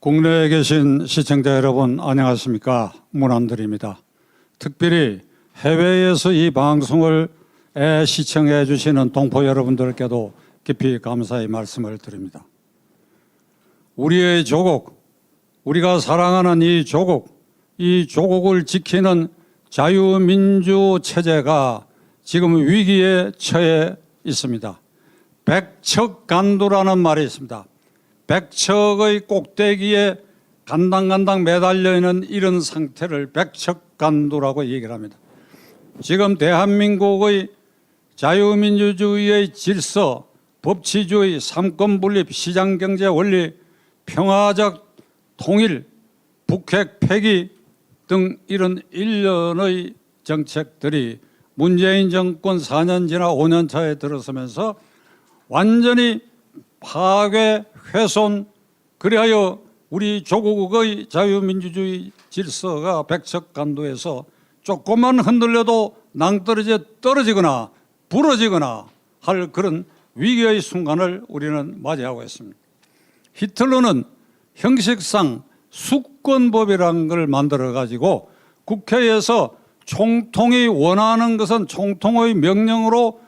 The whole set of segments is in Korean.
국내에 계신 시청자 여러분 안녕하십니까? 문안들입니다. 특별히 해외에서 이 방송을 시청해 주시는 동포 여러분들께도 깊이 감사의 말씀을 드립니다. 우리의 조국, 우리가 사랑하는 이 조국을 지키는 자유민주 체제가 지금 위기에 처해 있습니다. 백척간두라는 말이 있습니다. 백척의 꼭대기에 간당간당 매달려 있는 이런 상태를 백척간두라고 얘기를 합니다. 지금 대한민국의 자유민주주의의 질서, 법치주의, 삼권분립, 시장경제 원리, 평화적 통일, 북핵 폐기 등 이런 일련의 정책들이 문재인 정권 4년 지나 5년 차에 들어서면서 완전히 파괴, 훼손, 그리하여 우리 조국의 자유민주주의 질서가 백척간두에서 조금만 흔들려도 낭떠러지에 떨어지거나 부러지거나 할 그런 위기의 순간을 우리는 맞이하고 있습니다. 히틀러는 형식상 수권법이라는 걸 만들어 가지고 국회에서 총통이 원하는 것은 총통의 명령으로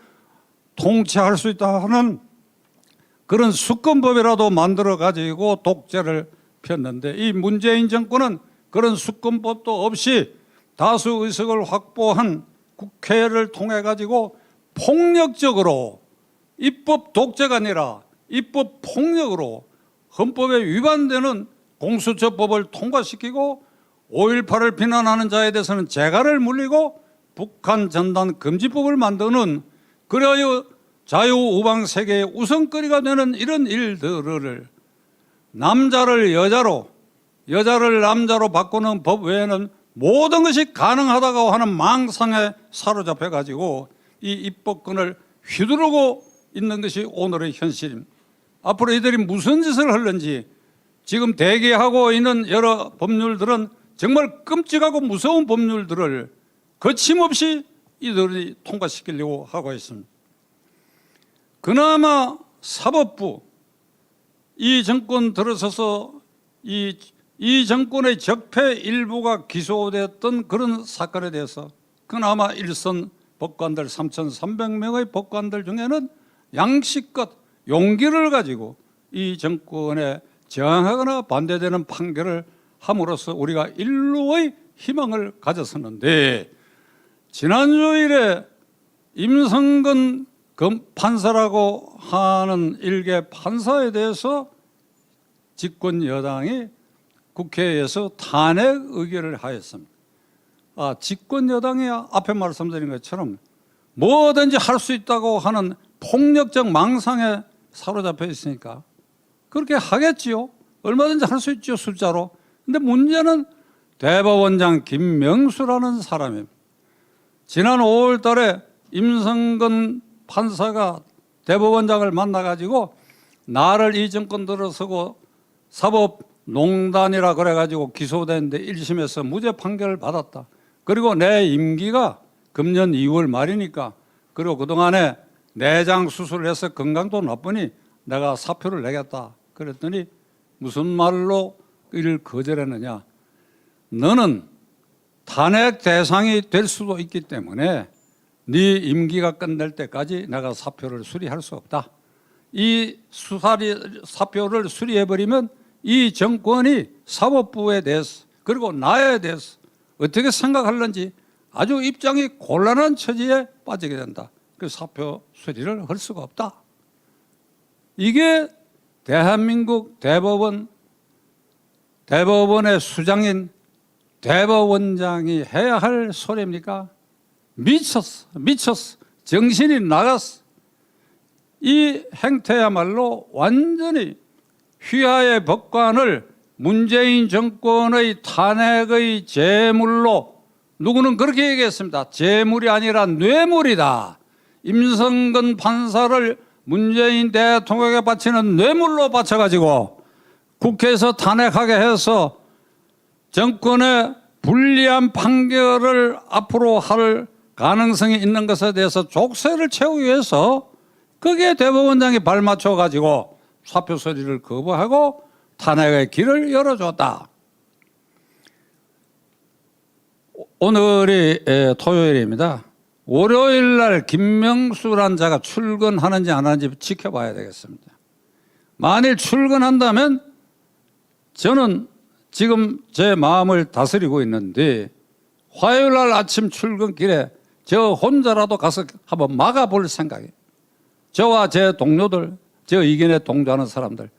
통치할 수 있다 하는 그런 수권법이라도 만들어 가지고 독재를 폈는데, 이 문재인 정권은 그런 수권법도 없이 다수 의석을 확보한 국회를 통해 가지고 폭력적으로, 입법 독재가 아니라 입법 폭력으로 헌법에 위반되는 공수처법을 통과시키고 5.18을 비난하는 자에 대해서는 재갈을 물리고 북한 전단 금지법을 만드는, 그래야 자유우방 세계의 우선거리가 되는 이런 일들을 남자를 여자로, 여자를 남자로 바꾸는 법 외에는 모든 것이 가능하다고 하는 망상에 사로잡혀 가지고 이 입법권을 휘두르고 있는 것이 오늘의 현실입니다. 앞으로 이들이 무슨 짓을 하는지, 지금 대기하고 있는 여러 법률들은 정말 끔찍하고 무서운 법률들을 거침없이 이들이 통과시키려고 하고 있습니다. 그나마 사법부, 이 정권 들어서서 이 정권의 적폐 일부가 기소됐던 그런 사건에 대해서 그나마 일선 법관들 3,300명의 법관들 중에는 양식껏 용기를 가지고 이 정권에 저항하거나 반대되는 판결을 함으로써 우리가 인류의 희망을 가졌었는데, 지난주일에 임성근 판사라고 하는 일개 판사에 대해서 집권 여당이 국회에서 탄핵 의결을 하였습니다. 집권 여당이 앞에 말씀드린 것처럼 뭐든지 할 수 있다고 하는 폭력적 망상에 사로잡혀 있으니까 그렇게 하겠지요. 얼마든지 할 수 있죠, 숫자로. 근데 문제는 대법원장 김명수라는 사람입니다. 지난 5월 달에 임성근 판사가 대법원장을 만나가지고 나를 이 정권 들어서고 사법농단이라 그래가지고 기소됐는데 1심에서 무죄 판결을 받았다. 그리고 내 임기가 금년 2월 말이니까, 그리고 그동안에 내장 수술을 해서 건강도 나쁘니 내가 사표를 내겠다. 그랬더니 무슨 말로 이를 거절했느냐. 너는 탄핵 대상이 될 수도 있기 때문에 네 임기가 끝날 때까지 내가 사표를 수리할 수 없다. 이 사표를 수리해버리면 이 정권이 사법부에 대해서 그리고 나에 대해서 어떻게 생각하는지 아주 입장이 곤란한 처지에 빠지게 된다. 그 사표 수리를 할 수가 없다. 이게 대한민국 대법원의 수장인 대법원장이 해야 할 소리입니까? 미쳤어. 정신이 나갔어. 이 행태야말로 완전히 휘하의 법관을 문재인 정권의 탄핵의 제물로, 누구는 그렇게 얘기했습니다. 제물이 아니라 뇌물이다. 임성근 판사를 문재인 대통령에게 바치는 뇌물로 바쳐가지고 국회에서 탄핵하게 해서 정권의 불리한 판결을 앞으로 할 가능성이 있는 것에 대해서 족쇄를 채우기 위해서 거기에 대법원장이 발맞춰 가지고 사표 처리를 거부하고 탄핵의 길을 열어줬다. 오늘이 토요일입니다. 월요일 날 김명수란 자가 출근하는지 안 하는지 지켜봐야 되겠습니다. 만일 출근한다면 저는 지금 제 마음을 다스리고 있는데 화요일 날 아침 출근길에 저 혼자라도 가서 한번 막아볼 생각이에요. 저와 제 동료들, 저 의견에 동조하는 사람들,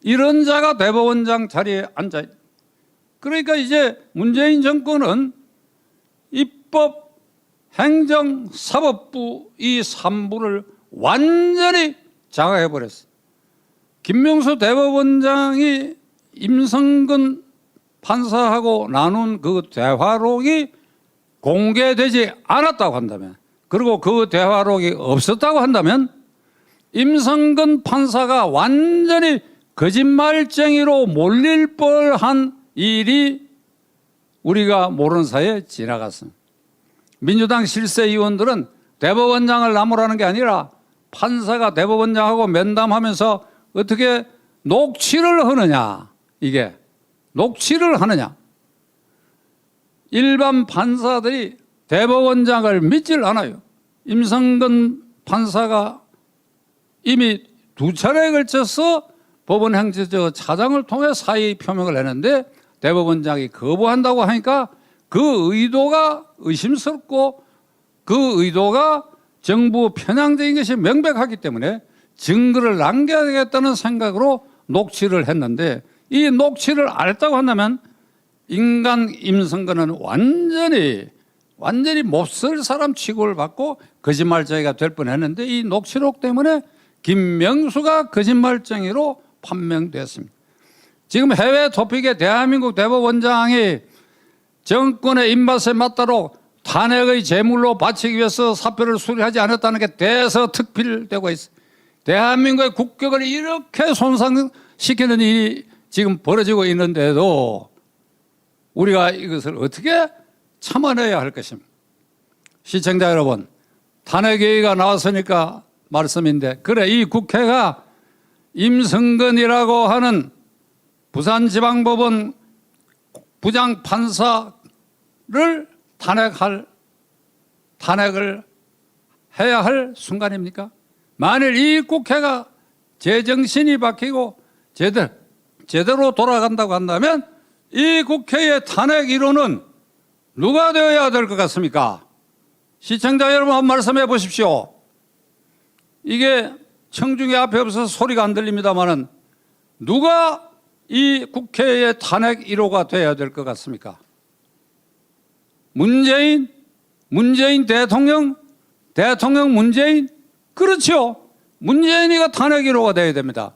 이런 자가 대법원장 자리에 앉아. 그러니까 이제 문재인 정권은 입법, 행정, 사법부 이 3부를 완전히 장악해버렸어요. 김명수 대법원장이 임성근 판사하고 나눈 그 대화록이 공개되지 않았다고 한다면, 그리고 그 대화록이 없었다고 한다면 임성근 판사가 완전히 거짓말쟁이로 몰릴 뻔한 일이 우리가 모르는 사이에 지나갔습니다. 민주당 실세 의원들은 대법원장을 나무라는 게 아니라 판사가 대법원장하고 면담하면서 어떻게 녹취를 하느냐, 이게 녹취를 하느냐. 일반 판사들이 대법원장을 믿질 않아요. 임성근 판사가 이미 2차례에 걸쳐서 법원 행정처 차장을 통해 사의 표명을 했는데 대법원장이 거부한다고 하니까 그 의도가 의심스럽고 그 의도가 정부 편향적인 것이 명백하기 때문에 증거를 남겨야 되겠다는 생각으로 녹취를 했는데, 이 녹취를 안 했다고 한다면 인간 임성근은 완전히 몹쓸 사람 취급을 받고 거짓말쟁이가 될 뻔했는데, 이 녹취록 때문에 김명수가 거짓말쟁이로 판명됐습니다. 지금 해외 토픽에 대한민국 대법원장이 정권의 입맛에 맞도록 탄핵의 제물로 바치기 위해서 사표를 수리하지 않았다는 게 대서특필되고 있어요. 대한민국의 국격을 이렇게 손상시키는 일이 지금 벌어지고 있는데도 우리가 이것을 어떻게 참아내야 할 것입니다. 시청자 여러분, 탄핵 얘기가 나왔으니까 말씀인데, 그래, 이 국회가 임성근이라고 하는 부산지방법원 부장판사를 탄핵을 해야 할 순간입니까? 만일 이 국회가 제정신이 바뀌고 제대로 돌아간다고 한다면 이 국회의 탄핵 이론은 누가 되어야 될 것 같습니까? 시청자 여러분, 한번 말씀해 보십시오. 이게 청중이 앞에 없어서 소리가 안 들립니다만은 누가 이 국회의 탄핵 1호가 되어야 될 것 같습니까? 문재인 대통령 문재인? 그렇죠. 문재인이가 탄핵 1호가 되어야 됩니다.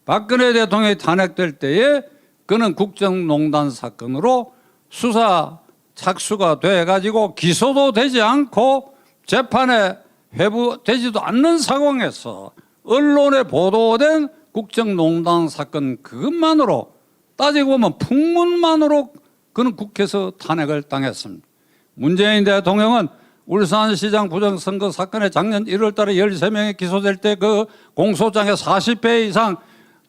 박근혜 대통령이 탄핵될 때에 그는 국정농단 사건으로 수사 착수가 돼가지고 기소도 되지 않고 재판에 회부되지도 않는 상황에서 언론에 보도된 국정농단 사건 그것만으로 따지고 보면 풍문만으로 그는 국회에서 탄핵을 당했습니다. 문재인 대통령은 울산시장 부정선거 사건에 작년 1월 달에 13명이 기소될 때 그 공소장에 40회 이상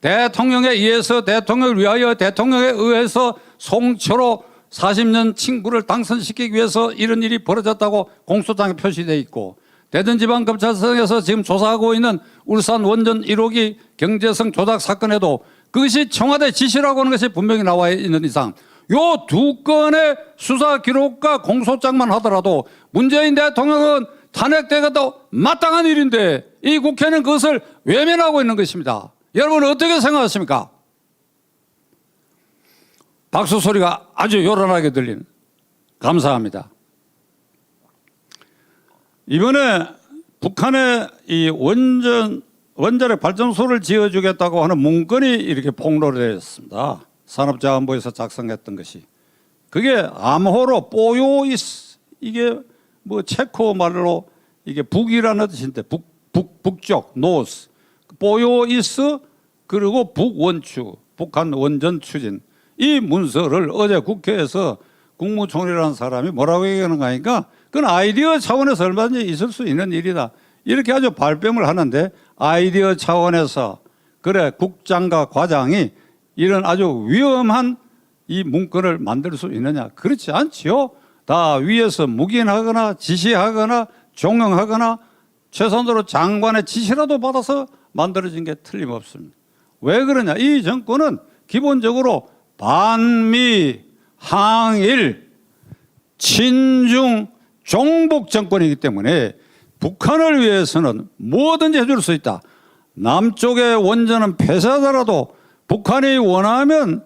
대통령에 의해서, 대통령을 위하여, 대통령에 의해서 송초로 40년 친구를 당선시키기 위해서 이런 일이 벌어졌다고 공소장에 표시되어 있고, 대전지방검찰청에서 지금 조사하고 있는 울산 원전 1호기 경제성 조작 사건에도 그것이 청와대 지시라고 하는 것이 분명히 나와 있는 이상 요 두 건의 수사 기록과 공소장만 하더라도 문재인 대통령은 탄핵되기도 마땅한 일인데 이 국회는 그것을 외면하고 있는 것입니다. 여러분 어떻게 생각하십니까? 박수 소리가 아주 요란하게 들리는. 감사합니다. 이번에 북한에 이 원자력 발전소를 지어주겠다고 하는 문건이 이렇게 폭로됐습니다. 산업자원부에서 작성했던 것이. 그게 암호로 뽀요이스, 이게 뭐 체코 말로 이게 북이라는 뜻인데 북쪽, 노스, 뽀요이스, 그리고 북원추, 북한 원전 추진. 이 문서를 어제 국회에서 국무총리라는 사람이 뭐라고 얘기하는가 하니까 그건 아이디어 차원에서 얼마든지 있을 수 있는 일이다. 이렇게 아주 발뺌을 하는데, 아이디어 차원에서 그래 국장과 과장이 이런 아주 위험한 이 문건을 만들 수 있느냐? 그렇지 않지요. 다 위에서 묵인하거나 지시하거나 종용하거나 최소한으로 장관의 지시라도 받아서 만들어진 게 틀림없습니다. 왜 그러냐? 이 정권은 기본적으로 반미, 항일, 친중, 종북 정권이기 때문에 북한을 위해서는 뭐든지 해줄 수 있다. 남쪽의 원전은 폐쇄하더라도 북한이 원하면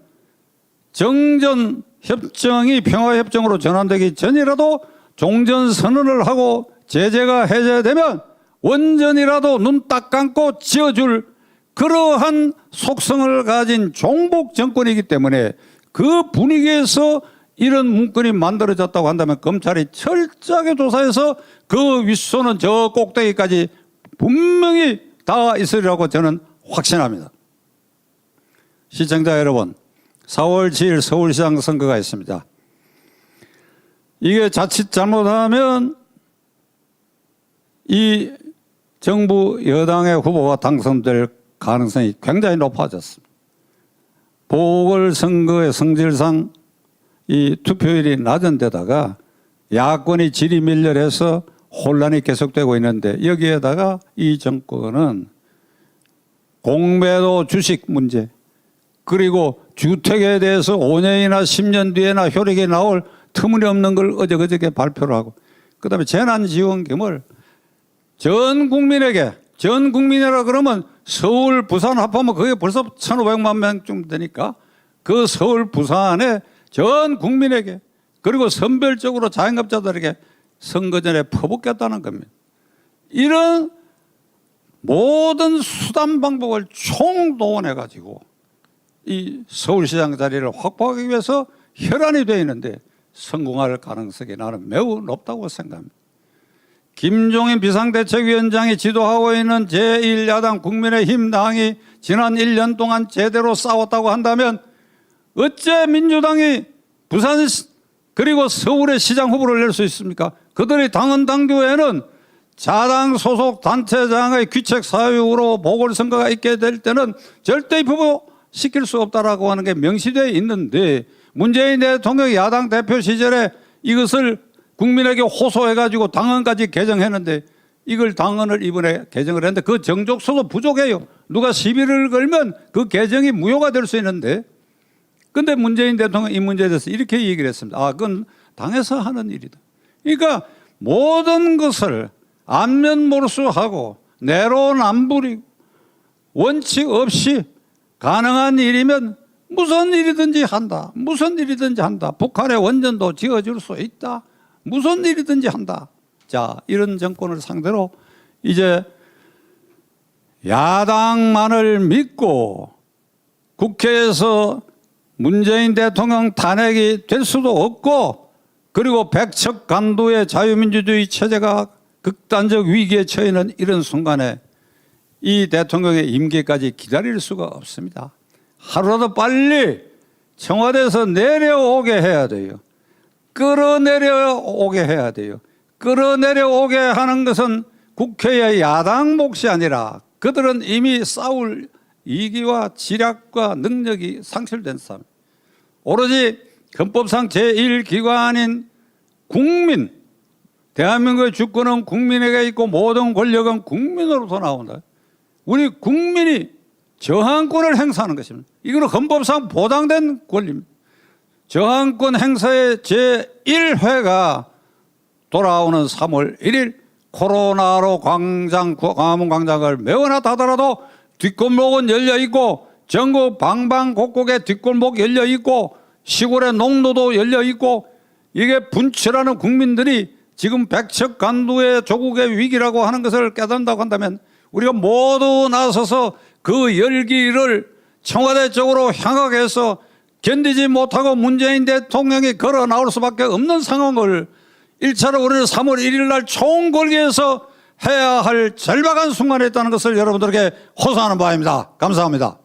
정전협정이 평화협정으로 전환되기 전이라도 종전선언을 하고 제재가 해제되면 원전이라도 눈 딱 감고 지어줄 그러한 속성을 가진 종북 정권이기 때문에 그 분위기에서 이런 문건이 만들어졌다고 한다면 검찰이 철저하게 조사해서 그 윗손은 저 꼭대기까지 분명히 다 있으리라고 저는 확신합니다. 시청자 여러분, 4월 7일 서울시장 선거가 있습니다. 이게 자칫 잘못하면 이 정부 여당의 후보가 당선될 가능성이 굉장히 높아졌습니다. 보궐선거의 성질상 이 투표율이 낮은 데다가 야권이 지리밀렬해서 혼란이 계속되고 있는데 여기에다가 이 정권은 공매도 주식 문제 그리고 주택에 대해서 5년이나 10년 뒤에나 효력이 나올 터무니없는 걸 어저께 발표를 하고 그다음에 재난지원금을 전 국민이라 그러면 서울, 부산 합하면 그게 벌써 1,500만 명쯤 되니까 그 서울, 부산에 전 국민에게 그리고 선별적으로 자영업자들에게 선거 전에 퍼붓겠다는 겁니다. 이런 모든 수단 방법을 총동원해 가지고 이 서울시장 자리를 확보하기 위해서 혈안이 되어 있는데 성공할 가능성이 나는 매우 높다고 생각합니다. 김종인 비상대책위원장이 지도하고 있는 제1야당 국민의힘 당이 지난 1년 동안 제대로 싸웠다고 한다면 어째 민주당이 부산 그리고 서울의 시장 후보를 낼 수 있습니까? 그들의 당헌 당규에는 자당 소속 단체장의 귀책 사유로 보궐선거가 있게 될 때는 절대 입후보시킬 수 없다라고 하는 게 명시되어 있는데 문재인 대통령이 야당 대표 시절에 이것을 국민에게 호소해가지고 당헌까지 개정했는데 이걸 당헌을 이번에 개정을 했는데 그 정족수도 부족해요. 누가 시비를 걸면 그 개정이 무효가 될 수 있는데 근데 문재인 대통령 이 문제에 대해서 이렇게 얘기를 했습니다. 아, 그건 당에서 하는 일이다. 그러니까 모든 것을 안면몰수하고 내로남불이고 원칙 없이 가능한 일이면 무슨 일이든지 한다. 무슨 일이든지 한다. 북한의 원전도 지어줄 수 있다. 무슨 일이든지 한다. 자, 이런 정권을 상대로 이제 야당만을 믿고 국회에서 문재인 대통령 탄핵이 될 수도 없고 그리고 백척간두의 자유민주주의 체제가 극단적 위기에 처해있는 이런 순간에 이 대통령의 임기까지 기다릴 수가 없습니다. 하루라도 빨리 청와대에서 내려오게 해야 돼요. 끌어내려오게 해야 돼요. 끌어내려오게 하는 것은 국회의 야당 몫이 아니라 그들은 이미 싸울 이기와 지략과 능력이 상실된 사람. 오로지 헌법상 제1기관인 국민, 대한민국의 주권은 국민에게 있고 모든 권력은 국민으로부터 나온다. 우리 국민이 저항권을 행사하는 것입니다. 이거는 헌법상 보장된 권리입니다. 저항권 행사의 제1회가 돌아오는 3월 1일 코로나로 광화문 광장을 메워놨다 하더라도 뒷골목은 열려있고 전국 방방곡곡에 뒷골목 열려있고 시골의 농로도 열려있고 이게 분출하는 국민들이 지금 백척간두의 조국의 위기라고 하는 것을 깨닫는다고 한다면 우리가 모두 나서서 그 열기를 청와대 쪽으로 향하게 해서 견디지 못하고 문재인 대통령이 걸어 나올 수밖에 없는 상황을 1차로 우리는 3월 1일 날 총궐기에서 해야 할 절박한 순간에 있다는 것을 여러분들에게 호소하는 바입니다. 감사합니다.